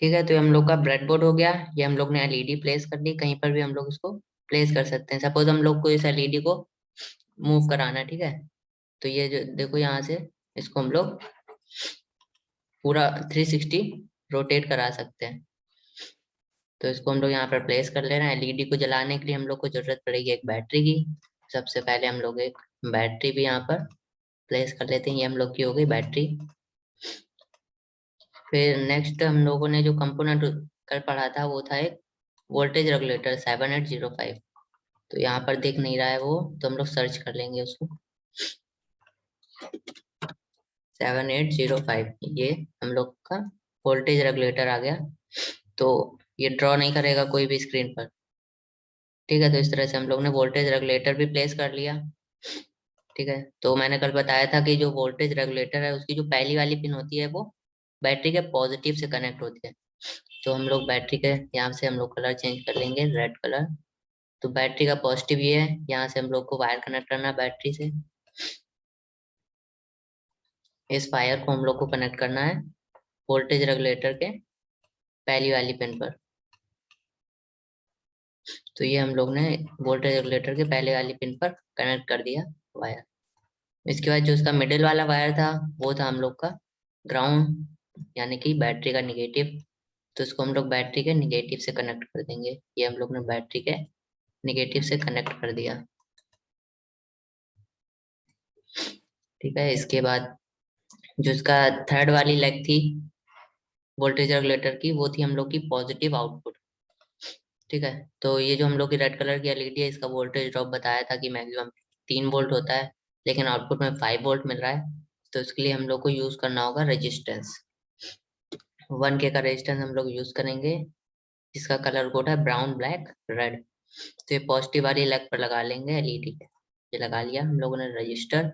ठीक है, तो ये हम लोग का ब्रेड बोर्ड हो गया। ये हम लोग ने एलईडी प्लेस कर दी, कहीं पर भी हम लोग इसको प्लेस कर सकते हैं। सपोज हम लोग को इस एलईडी को मूव कराना है, ठीक है, तो ये जो देखो यहाँ से इसको हम लोग पूरा 360 रोटेट करा सकते हैं। तो इसको हम लोग यहाँ पर प्लेस कर ले रहे हैं। एलईडी को जलाने के लिए हम लोग को जरूरत पड़ेगी एक बैटरी की। सबसे पहले हम लोग एक बैटरी भी यहाँ पर प्लेस कर लेते हैं। ये हम लोग की हो गई बैटरी। फिर नेक्स्ट हम लोगों ने जो कंपोनेंट कल पढ़ा था वो था एक वोल्टेज रेगुलेटर 7805। तो यहाँ पर दिख नहीं रहा है वो, तो हम लोग सर्च कर लेंगे उसको। 7805 ये हम लोग का वोल्टेज रेगुलेटर आ गया। तो ये ड्रॉ नहीं करेगा कोई भी स्क्रीन पर, ठीक है। तो इस तरह से हम लोग ने वोल्टेज रेगुलेटर भी प्लेस कर लिया, ठीक है। तो मैंने कल बताया था कि जो वोल्टेज रेगुलेटर है उसकी जो पहली वाली पिन होती है वो बैटरी के पॉजिटिव से कनेक्ट होती है। तो हम लोग बैटरी के यहाँ से हम लोग कलर चेंज कर लेंगे, रेड कलर। तो बैटरी का पॉजिटिव ये है, यहाँ से हम लोग को वायर कनेक्ट करना है बैटरी से। इस वायर को हम लोग को कनेक्ट करना है वोल्टेज रेगुलेटर के पहली वाली पिन पर। तो ये हम लोग ने वोल्टेज रेगुलेटर के पहले वाली पिन पर कनेक्ट कर दिया वायर। इसके बाद जो उसका मिडिल वाला वायर था वो था हम लोग का ग्राउंड, यानी कि बैटरी का निगेटिव। तो इसको हम लोग बैटरी के निगेटिव से कनेक्ट कर देंगे। ये हम लोग ने बैटरी के निगेटिव से कनेक्ट कर दिया, ठीक है। इसके बाद जो इसका थर्ड वाली लेग थी वोल्टेज रेगुलेटर की, वो थी हम लोग की पॉजिटिव आउटपुट, ठीक है। तो ये जो हम लोग की रेड कलर की एलईडी है, इसका वोल्टेज ड्रॉप बताया था कि मैक्सिमम 3 वोल्ट होता है, लेकिन आउटपुट में 5 वोल्ट मिल रहा है। तो इसके लिए हम लोग को यूज करना होगा रेजिस्टेंस। 1K का रेजिस्टेंस हम लोग यूज करेंगे, जिसका कलर कोड है ब्राउन, ब्लैक, रेड। तो ये पॉजिटिव वाली लेग पर लगा लेंगे एलईडी पे। ये लगा लिया हम लोगों ने रजिस्टर।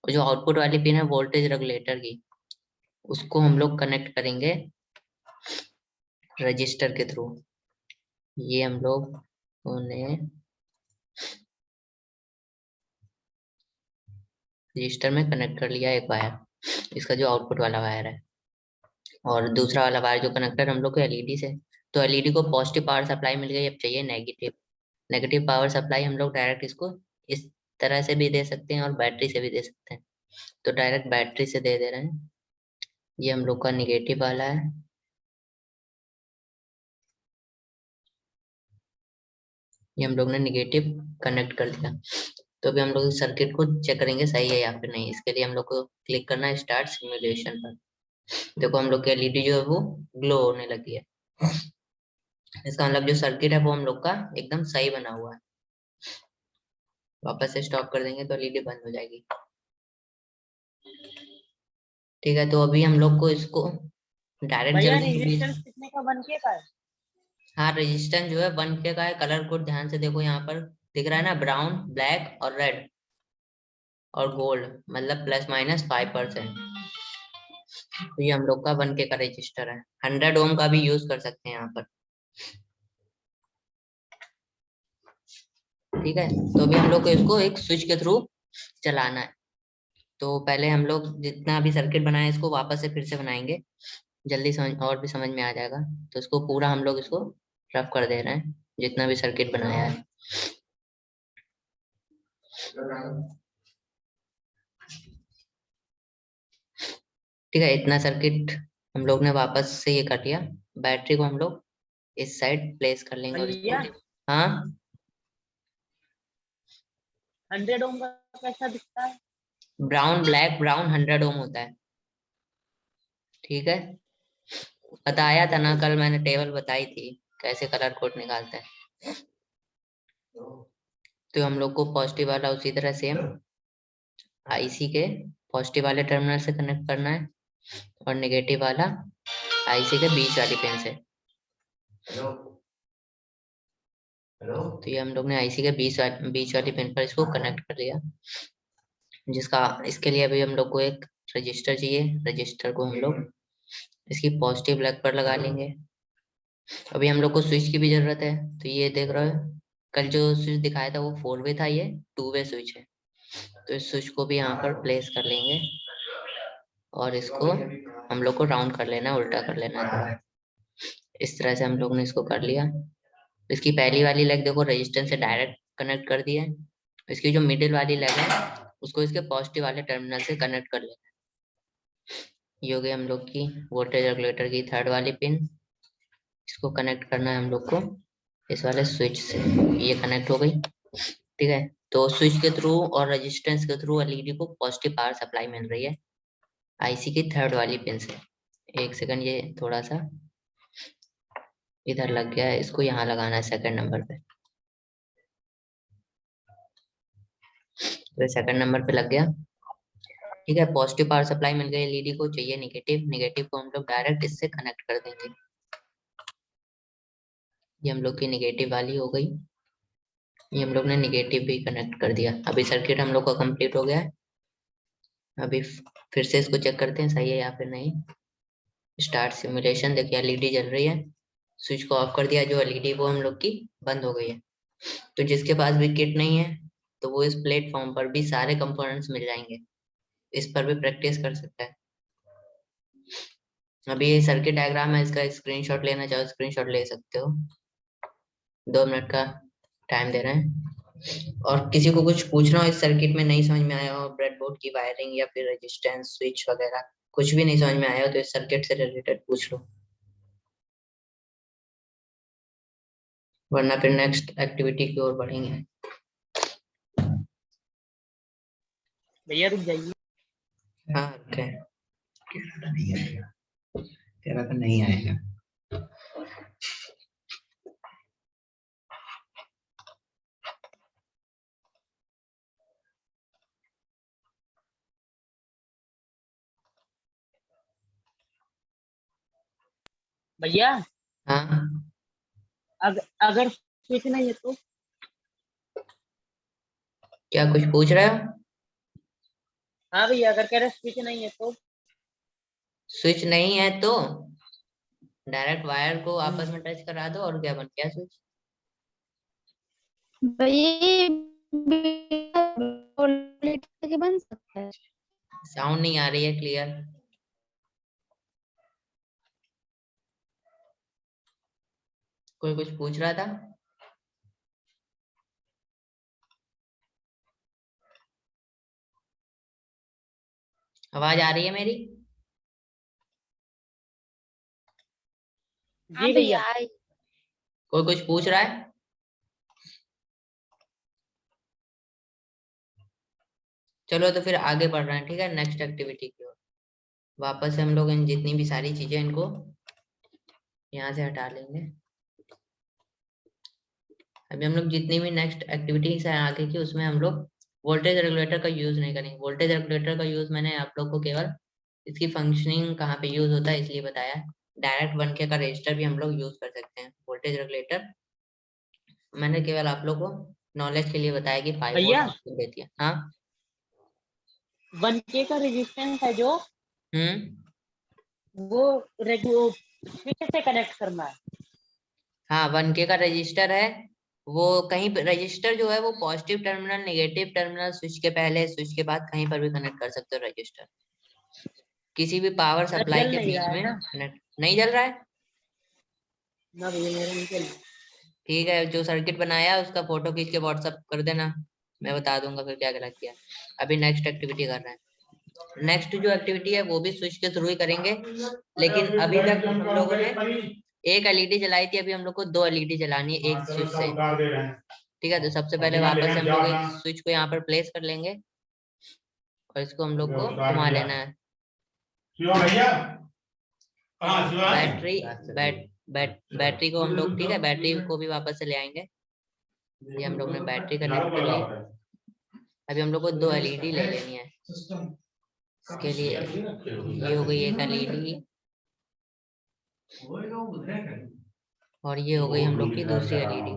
और जो आउटपुट वाली पिन है वोल्टेज रेगुलेटर की, उसको हम लोग कनेक्ट करेंगे रजिस्टर के थ्रू। ये हम लोग ने रजिस्टर में कनेक्ट कर लिया एक वायर, इसका जो आउटपुट वाला वायर है। और दूसरा वाला वायर जो कनेक्टर हम लोग को एलईडी से। तो एलईडी को पॉजिटिव पावर सप्लाई मिल गई, अब चाहिए नेगेटिव। नेगेटिव पावर सप्लाई हम लोग डायरेक्ट इसको इस तरह से भी दे सकते हैं और बैटरी से भी दे सकते हैं। तो डायरेक्ट बैटरी से दे दे रहे हैं। ये हम लोग का निगेटिव वाला है। ये हम लोग ने निगेटिव कनेक्ट कर दिया। तो अभी हम लोग सर्किट को चेक करेंगे सही है या फिर नहीं। इसके लिए हम लोग को क्लिक करना है स्टार्ट सिमुलेशन पर। देखो हम लोग की एलईडी जो है वो ग्लो होने लगी है। इसका मतलब जो सर्किट है वो हम लोग का एकदम सही बना हुआ है। वापस से स्टॉप कर देंगे तो एलईडी बंद हो जाएगी, ठीक है। तो अभी हम लोग को इसको डायरेक्ट भैया जल्दी रेजिस्टेंस कितने का 1K का है? हाँ, रेजिस्टेंस जो है 1K का है। कलर कोड ध्यान से देखो, यहाँ पर दिख रहा है ना, ब्राउन, ब्लैक और रेड और गोल्ड, मतलब ±5%। तो ये हम लोग का 1K का रजिस्टर है। 100 ओम का भी यूज कर सकते हैं यहाँ पर, ठीक है। तो अभी हम लोग को इसको एक स्विच के थ्रू चलाना है। तो पहले हम लोग जितना भी सर्किट बनाया है इसको वापस से फिर से बनाएंगे, जल्दी समझ और भी समझ में आ जाएगा। तो इसको पूरा हम लोग इसको रफ कर दे रहे हैं, जितना भी सर्किट बनाया है। ठीक है, इतना सर्किट हम लोग ने वापस से ये कर लिया। बैटरी को हम लोग इस साइड प्लेस कर लेंगे और इसको, भैया हाँ 100 ओम का कैसा दिखता है? ब्राउन, ब्लैक, ब्राउन 100 ओम होता है, ठीक है। बताया था ना कल, मैंने टेबल बताई थी कैसे कलर कोड निकालते हैं। तो हम लोग को पॉजिटिव वाला उसी तरह सेम आईसी के पॉजिटिव वाले टर्मिनल से कनेक्ट करना है और नेगेटिव वाला आईसी के बीच वाली पिन से। तो ये हम लोग ने आईसी के बीच वाली पिन पर इसको कनेक्ट कर लिया, जिसका इसके लिए अभी हम लोग को एक रजिस्टर चाहिए। रजिस्टर को हम लोग इसकी पॉजिटिव लेग पर लगा लेंगे। अभी हम लोग को स्विच की भी जरूरत है। तो ये देख रहे हो, कल जो स्विच दिखाया था वो 4 वे था, ये 2 वे स्विच है। तो इस स्विच को भी यहाँ पर प्लेस कर लेंगे और इसको हम लोग को राउंड कर लेना है, उल्टा कर लेना है थोड़ा। इस तरह से हम लोग ने इसको कर लिया। इसकी पहली वाली लेग देखो रजिस्टेंस से डायरेक्ट कनेक्ट कर दिया है। इसकी जो मिडिल वाली लेग है उसको इसके पॉजिटिव वाले टर्मिनल से कनेक्ट कर लेना है। ये हो गई हम लोग की वोल्टेज रेगुलेटर की थर्ड वाली पिन। इसको कनेक्ट करना है हम लोग को इस वाले स्विच से। ये कनेक्ट हो गई, ठीक है। तो स्विच के थ्रू और रेजिस्टेंस के थ्रू एलईडी को पॉजिटिव पावर सप्लाई मिल रही है आईसी की थर्ड वाली पिन से। एक सेकंड, ये थोड़ा सा इधर लग गया है, इसको यहाँ लगाना है सेकंड नंबर पे। तो सेकंड नंबर पे लग गया, ठीक है। पॉजिटिव पावर सप्लाई मिल गई एलईडी को, चाहिए निगेटिव। निगेटिव को हम लोग डायरेक्ट इससे कनेक्ट कर देंगे। ये हम लोग की निगेटिव वाली हो गई। ये हम लोग ने निगेटिव भी कनेक्ट कर दिया। अभी सर्किट हम लोग का कंप्लीट हो गया है। अभी फिर से इसको चेक करते हैं सही है या फिर नहीं। स्टार्ट सिमुलेशन, देखिए एलईडी जल रही है। स्विच को ऑफ कर दिया, जो एलईडी वो हम लोग की बंद हो गई है। तो जिसके पास भी किट नहीं है तो वो इस प्लेटफॉर्म पर भी सारे कंपोनेंट्स मिल जाएंगे, इस पर भी प्रैक्टिस कर सकता है। अभी ये सर्किट डायग्राम है, इसका स्क्रीनशॉट लेना चाहो स्क्रीनशॉट ले सकते हो। 2 मिनट का टाइम दे रहे हैं। और किसी को कुछ पूछना हो इस सर्किट में नहीं समझ में आया हो, ब्रेडबोर्ड की वायरिंग या फिर रेजिस्टेंस स्विच वगैरह कुछ भी नहीं समझ में आया हो, तो इस सर्किट से रिलेटेड पूछ लो, वरना फिर नेक्स्ट एक्टिविटी की ओर बढ़ेंगे। भैया रुक जाइए। हाँ ओके। तेरा तो नहीं आएगा। भैया हाँ अगर स्विच नहीं है तो? क्या कुछ पूछ रहे हो? हाँ भैया, अगर कह रहे स्विच नहीं है तो? स्विच नहीं है तो डायरेक्ट वायर को आपस में टच करा दो और क्या बन गया स्विच। के बन सकता है। साउंड नहीं आ रही है क्लियर। कोई कुछ पूछ रहा था? आवाज आ रही है मेरी? जी भैया। कोई कुछ पूछ रहा है? चलो तो फिर आगे बढ़ रहे हैं, ठीक है, नेक्स्ट एक्टिविटी की ओर। वापस से हम लोग इन जितनी भी सारी चीजें इनको यहाँ से हटा लेंगे। अभी हम लोग जितनी भी नेक्स्ट एक्टिविटीज है आगे की, उसमें हम लोग वोल्टेज रेगुलेटर का यूज नहीं करेंगे। वोल्टेज रेगुलेटर का यूज मैंने आप लोग को केवल इसकी फंक्शनिंग कहाँ पे यूज होता है इसलिए बताया। डायरेक्ट 1K का रजिस्टर भी हम लोग यूज कर सकते हैं। वोल्टेज रेगुलेटर मैंने केवल आप लोग को नॉलेज के लिए बताया कि 5 वोल्ट भैया आउटपुट देती है। हाँ 1K का रेजिस्टेंस है जो, वो स्विच से कनेक्ट करना है। हाँ 1K का रजिस्टर है। वो कहीं पे रजिस्टर जो है वो positive terminal, negative terminal, switch के पहले स्विच के बाद कहीं पर भी कनेक्ट कर सकते हो रजिस्टर, किसी भी पावर सप्लाई जल के नहीं बीच रहा है में ना? कनेक्ट नहीं जल रहा है। ना भैया, मेरा नहीं चल रहा। ठीक है, जो सर्किट बनाया है उसका फोटो खींच के व्हाट्सअप कर देना, मैं बता दूंगा फिर क्या गलत किया। अभी नेक्स्ट एक्टिविटी कर रहे हैं। नेक्स्ट जो एक्टिविटी है वो भी स्विच के थ्रू ही करेंगे, लेकिन अभी तक हम लोगों ने एक एलईडी जलाई थी, अभी हम लोग को 2 एलईडी जलानी है एक स्विच से। ठीक है, तो सबसे पहले वापस से हम लोग एक स्विच को यहाँ पर प्लेस कर लेंगे और इसको हम लोग को घुमा लेना है। बैटरी बैटरी को हम लोग, ठीक है, बैटरी को भी वापस से ले आएंगे। ये हम लोग ने बैटरी कनेक्ट कर ली। अभी हम लोग को 2 एलईडी ले लेनी है। इसके लिए ये हो गई एक एलईडी और ये हो गई हम लोग की दूसरी एलईडी।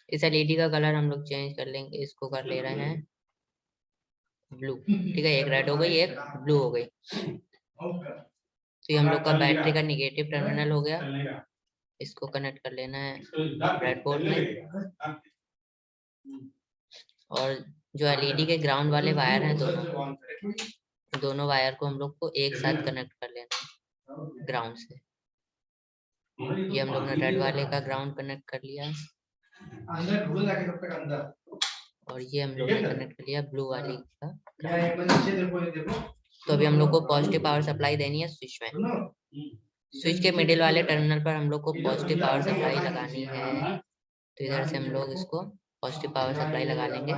इस एलईडी का कलर हम लोग चेंज कर लेंगे, इसको कर ले रहे हैं ब्लू। ठीक है, एक रेड हो गई एक ब्लू हो गई। तो ये हम लोग का बैटरी का निगेटिव टर्मिनल हो गया। इसको कनेक्ट कर लेना है ब्रेडबोर्ड में। और जो एलईडी के ग्राउंड वाले वायर हैं दोनों वायर को हम लोग को एक साथ कनेक्ट कर लेना है। ग्राउंड से। ये हम लोग ने रेड वाले का ग्राउंड कनेक्ट कर लिया और ये हम लोग ने कनेक्ट कर लिया ब्लू वाली का। तो अभी हम लोग को पॉजिटिव पावर सप्लाई देनी है स्विच में। स्विच के मिडिल वाले टर्मिनल पर हम लोग को पॉजिटिव पावर सप्लाई लगानी है। तो इधर से हम लोग इसको पॉजिटिव पावर सप्लाई लगा लेंगे।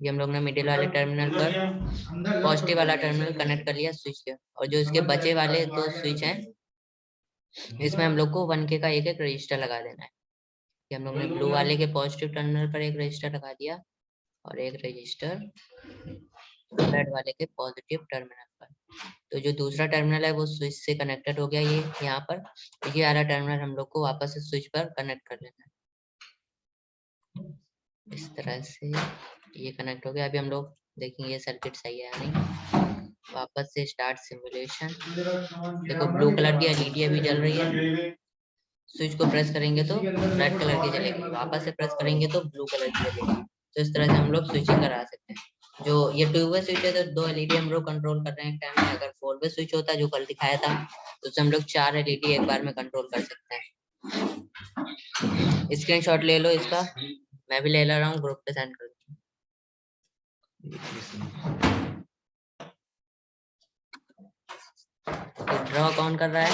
ये हम लोग ने मिडिल वाले टर्मिनल पर पॉजिटिव वाला टर्मिनल कनेक्ट कर लिया स्विच के। और जो इसके बचे वाले दो स्विच हैं इसमें हम लोग को 1K का एक एक रजिस्टर लगा देना है। ये हम लोग ने ब्लू वाले के पॉजिटिव टर्मिनल पर एक रजिस्टर लगा दिया और एक रजिस्टर रेड वाले के पॉजिटिव टर्मिनल पर। तो जो दूसरा टर्मिनल है वो स्विच से कनेक्टेड हो गया। ये यहाँ पर ये वाला टर्मिनल हम लोग को वापस से स्विच पर कनेक्ट कर लेना है। इस तरह से ये कनेक्ट हो गया। अभी हम लोग देखेंगे सर्किट सही है या नहीं। वापस से स्टार्ट सिमुलेशन। देखो ब्लू कलर की एलईडी अभी जल रही है। स्विच को प्रेस करेंगे तो रेड कलर की जलेगी, वापस से प्रेस करेंगे तो ब्लू कलर की जलेगी। तो इस तरह से हम लोग स्विचिंग करा सकते हैं। जो ये 2-वे स्विच है तो 2 एलईडी हम लोग कंट्रोल कर रहे हैं टाइम में। अगर 4-वे स्विच होता जो कल दिखाया था तो उससे हम लोग 4 एलईडी एक बार में कंट्रोल कर सकते हैं। स्क्रीनशॉट ले लो इसका, मैं भी ले रहा हूँ, ग्रुप पे सेंड कर दूँ। ड्रॉ कौन कर रहा है?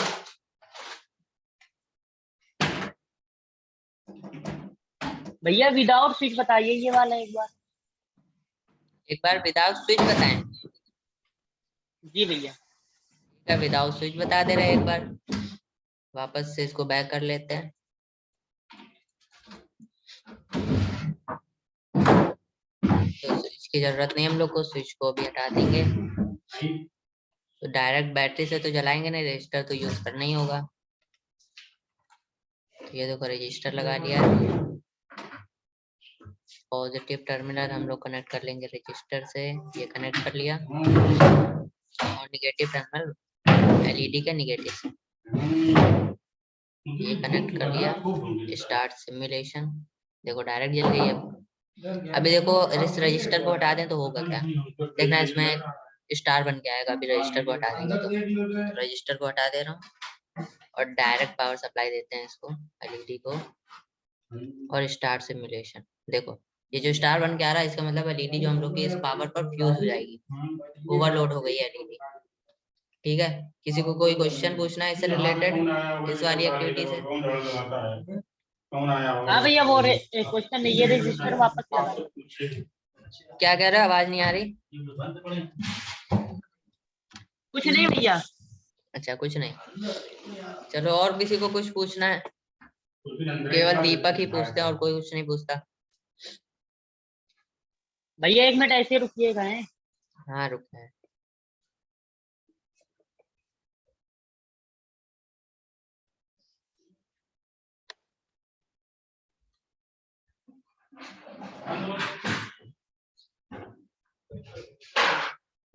भैया विदाउट स्विच बताइए ये वाला एक बार विदाउट स्विच बताएं। जी भैया। विदाउट स्विच बता दे रहे एक बार। वापस से इसको बैक कर लेते हैं। तो स्विच की जरूरत नहीं हम लोग को, स्विच को भी हटा देंगे। तो डायरेक्ट बैटरी से तो जलाएंगे नहीं, रजिस्टर तो यूज करना ही होगा। तो ये देखो रजिस्टर लगा लिया है। पॉजिटिव टर्मिनल हम लोग कनेक्ट कर लेंगे रजिस्टर से, ये कनेक्ट कर लिया। और निगेटिव टर्मिनल एलईडी के निगेटिव से ये कनेक्ट कर लिया। Start simulation. देखो डायरेक्ट जल गई है। अभी देखो इस रजिस्टर को हटा दें तो होगा क्या, देखना इसमें स्टार बन के आएगा। अभी रजिस्टर को हटा देंगे तो रजिस्टर को हटा दे रहा हूँ और डायरेक्ट पावर सप्लाई देते हैं इसको एलईडी को और स्टार सिमुलेशन। देखो ये जो स्टार बन के आ रहा है इसका मतलब एलईडी जो हम लोग की इस पावर पर फ्यूज हो जाएगी, ओवरलोड हो गई है एलईडी। ठीक है, किसी को कोई क्वेश्चन पूछना है इससे रिलेटेड, इस वाली एक्टिविटी से? हाँ भैया वो क्वेश्चन नहीं, ये रजिस्टर वापस लगा। क्या कह रहे हो, आवाज नहीं आ रही? कुछ नहीं भैया। अच्छा कुछ नहीं, चलो और किसी को कुछ पूछना है? केवल दीपक ही पूछते हैं और कोई कुछ नहीं पूछता। भैया 1 मिनट ऐसे रुकिएगा। हैं हाँ रुकना है।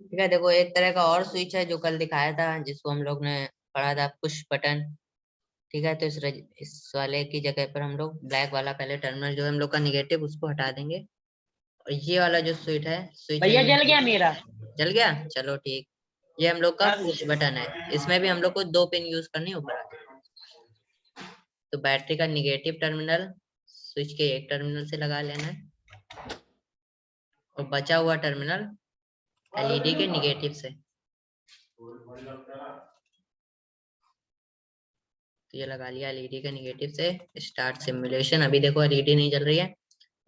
ठीक है, देखो एक तरह का और स्विच है जो कल दिखाया था जिसको हम लोग ने पढ़ा था पुश बटन। ठीक है, तो इस वाले की जगह पर हम लोग ब्लैक वाला पहले टर्मिनल जो है हम लोग का निगेटिव उसको हटा देंगे और ये वाला जो स्विच है भैया जल गया मेरा। जल गया, चलो ठीक। ये हम लोग का पुश बटन है, इसमें भी हम लोग को 2 पिन यूज करनी ऊपर। तो बैटरी का निगेटिव टर्मिनल स्विच के एक टर्मिनल से लगा लेना है और बचा हुआ टर्मिनल एलईडी के निगेटिव से। तो ये लगा लिया एलईडी के निगेटिव से। Start simulation. अभी देखो एलईडी नहीं जल रही है,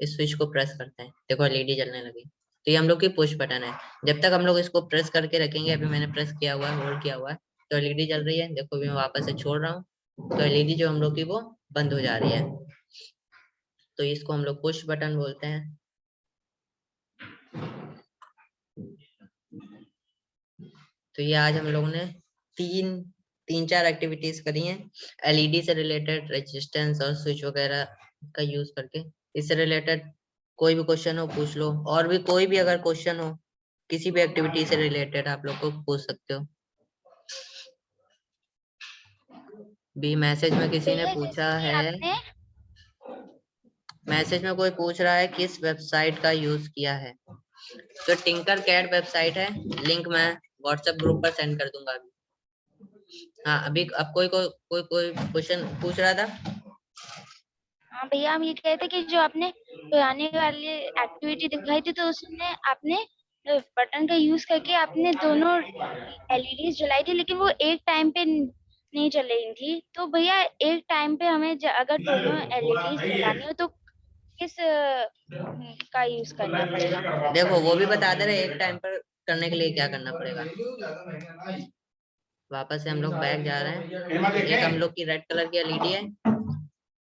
इस स्विच को प्रेस करते हैं, देखो एलईडी जलने लगी। तो ये हम लोग की पुश बटन है। जब तक हम लोग इसको प्रेस करके रखेंगे, अभी मैंने प्रेस किया हुआ है, होल्ड किया हुआ है, तो एलईडी जल रही है। देखो अभी मैं वापस से छोड़ रहा हूँ तो एलईडी जो हम लोग की वो बंद हो जा रही है। तो इसको हम लोग पुश बटन बोलते हैं। तो ये आज हम लोगों ने तीन चार एक्टिविटीज करी हैं एलईडी से रिलेटेड, रेजिस्टेंस और स्विच वगैरह का यूज करके। इससे रिलेटेड कोई भी क्वेश्चन हो पूछ लो, और भी कोई भी अगर क्वेश्चन हो किसी भी एक्टिविटी से रिलेटेड आप लोग को पूछ सकते हो। भी मैसेज में किसी ने पूछा है, मैसेज में कोई पूछ रहा है किस वेबसाइट का यूज किया है। तो टिंकर कैड वेबसाइट है, लिंक मैं व्हाट्सएप ग्रुप पर सेंड कर दूंगा अभी। हाँ अभी अब कोई क्वेश्चन पूछ रहा था? हाँ भैया, हम ये कह रहे थे कि जो आपने पुराने वाली एक्टिविटी दिखाई थी, तो उसमें आपने बटन का यूज करके आपने दोनों एलईडीज जलाई थी, लेकिन वो एक टाइम पे नहीं जल रही थी। तो भैया एक टाइम पे हमें अगर दोनों एलईडीज जलानी हो तो किस का यूज करना पड़ेगा? देखो वो भी बता दे रहे, एक टाइम पर करने के लिए क्या करना पड़ेगा। वापस से हम लोग बैक जा रहे हैं। एक हम लोग की रेड कलर की एलईडी है,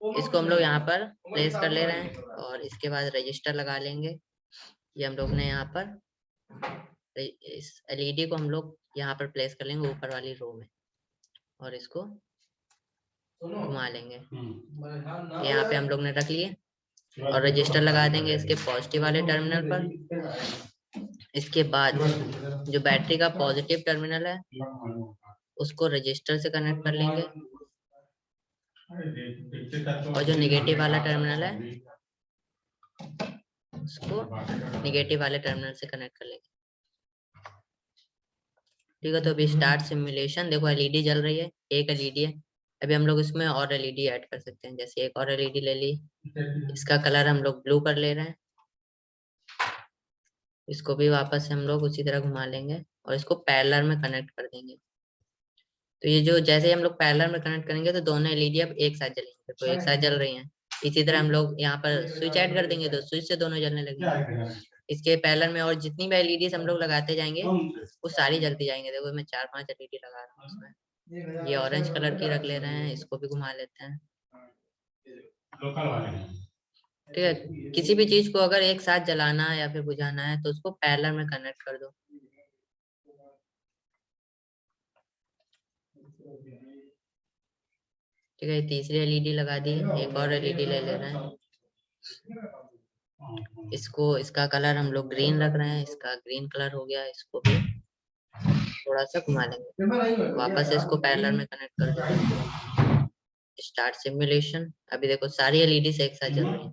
इसको हम लोग यहाँ पर प्लेस कर ले रहे हैं और इसके बाद रजिस्टर लगा लेंगे। ये हम लोग ने यहाँ पर इस एलईडी को हम लोग यहाँ पर प्लेस कर लेंगे ऊपर वाली रो में और इसको घुमा लेंगे। यहाँ पे हम लोग ने रख लिए और रजिस्टर लगा देंगे इसके पॉजिटिव वाले टर्मिनल पर। इसके बाद जो बैटरी का पॉजिटिव टर्मिनल है उसको रजिस्टर से कनेक्ट कर लेंगे और जो नेगेटिव वाला टर्मिनल है उसको नेगेटिव वाले टर्मिनल से कनेक्ट कर लेंगे। ठीक है, तो अभी स्टार्ट सिमुलेशन। देखो एलईडी जल रही है, एक एलईडी है। अभी हम लोग इसमें और एलईडी ऐड कर सकते हैं, जैसे एक और एलईडी ले ली, इसका कलर हम लोग ब्लू कर ले रहे हैं। इसको भी वापस से हम लोग उसी तरह घुमा लेंगे और इसको पैरेलल में कनेक्ट कर देंगे। तो ये जो जैसे हम लोग पैरेलल में कनेक्ट करेंगे तो दोनों एलईडी अब एक साथ जलेंगे, तो एक साथ जल रही हैं। इसी तरह हम लोग यहाँ पर स्विच ऐड कर देंगे तो स्विच से दोनों जलने लगेंगे। इसके पैरेलल में और जितनी भी एलईडी हम लोग लगाते जाएंगे वो सारी जलती जाएंगे। देखो मैं 4-5 एलईडी लगा रहा हूँ इसमें। ये ऑरेंज कलर की रख ले रहे हैं, इसको भी घुमा लेते हैं। ठीक है, किसी भी चीज को अगर एक साथ जलाना है या फिर बुझाना है तो उसको पैरेलल में कनेक्ट कर दो। ठीक है, तीसरी एलईडी लगा दी, एक और एलईडी ले रहे हैं। इसका कलर हम लोग ग्रीन रख रहे हैं, इसका ग्रीन कलर हो गया। इसको भी थोड़ा सा घुमा लेंगे, वापस इसको पैरेलल में कनेक्ट कर देंगे। Start simulation. अभी देखो सारी एलईडी एक साथ जल रही है।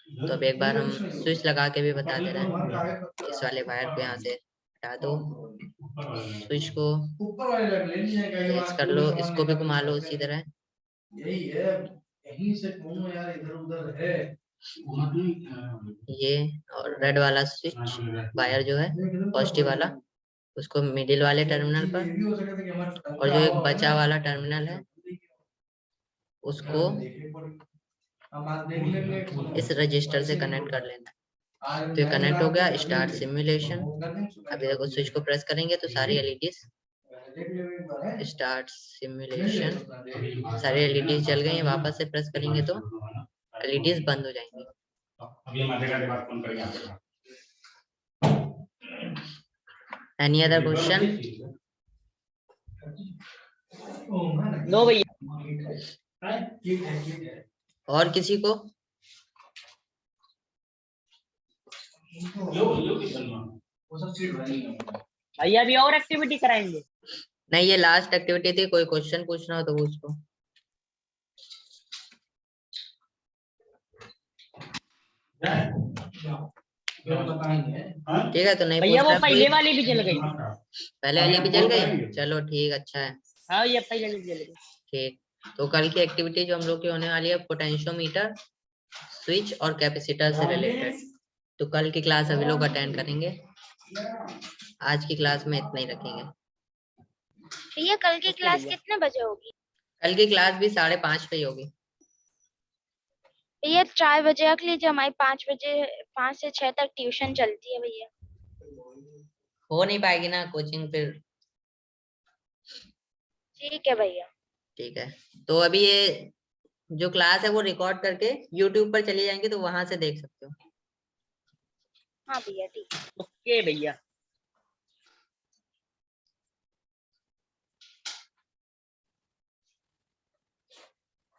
तो अब एक बार हम स्विच लगा के भी बता दे रहे हैं। इस वाले वायर को यहाँ से हटा दो, स्विच को तेज कर लो, इसको भी घुमा लो उसी तरह। यही है, यहीं से कौन यार इधर उधर है। ये और रेड वाला स्विच वायर जो है पॉजिटिव वाला, उसको मिडिल वाले टर्मिनल पर, और जो एक बचा वाला टर्मिनल है उसको इस रजिस्टर से कनेक्ट कर लेना। तो ये कनेक्ट हो गया। Start simulation. अभी देखो स्विच को प्रेस करेंगे तो सारी एलईडीज स्टार्ट सिमुलेशन, सारी एलईडीज जल गई हैं। वापस से प्रेस करेंगे तो एलईडीज बंद हो जाएंगी। Any other question? नो भैया। और किसी को? भैया अभी और एक्टिविटी कराएंगे? नहीं, ये लास्ट एक्टिविटी थी। कोई क्वेश्चन पूछना हो तो पूछ लो। ठीक है, तो नहीं भैया वो पूछ पहले वाली भी जल गई। पहले वाली भी जल गई? चलो ठीक, अच्छा है। हाँ ये पहले वाली जल गई। ठीक, तो कल की एक्टिविटी जो हम लोग की होने वाली है पोटेंशियोमीटर, स्विच और कैपेसिटर से रिलेटेड। तो कल की क्लास अभी लोग अटेंड करेंगे। आज की क्लास में इतना ही रखेंगे। भैया कल की क्लास कितने बजे होगी? कल की क्लास भी 5:30 पे ही होगी। भैया 4 बजे रख लीजिए, हमारी 5 बजे 5 से 6 तक ट्यूशन चलती है भैया। हो नहीं पाएगी ना कोचिंग फिर। ठीक है भैया। ठीक है, तो अभी ये जो क्लास है वो रिकॉर्ड करके YouTube पर चली जाएंगे तो वहां से देख सकते हो। हाँ भैया ठीक है। ओके भैया।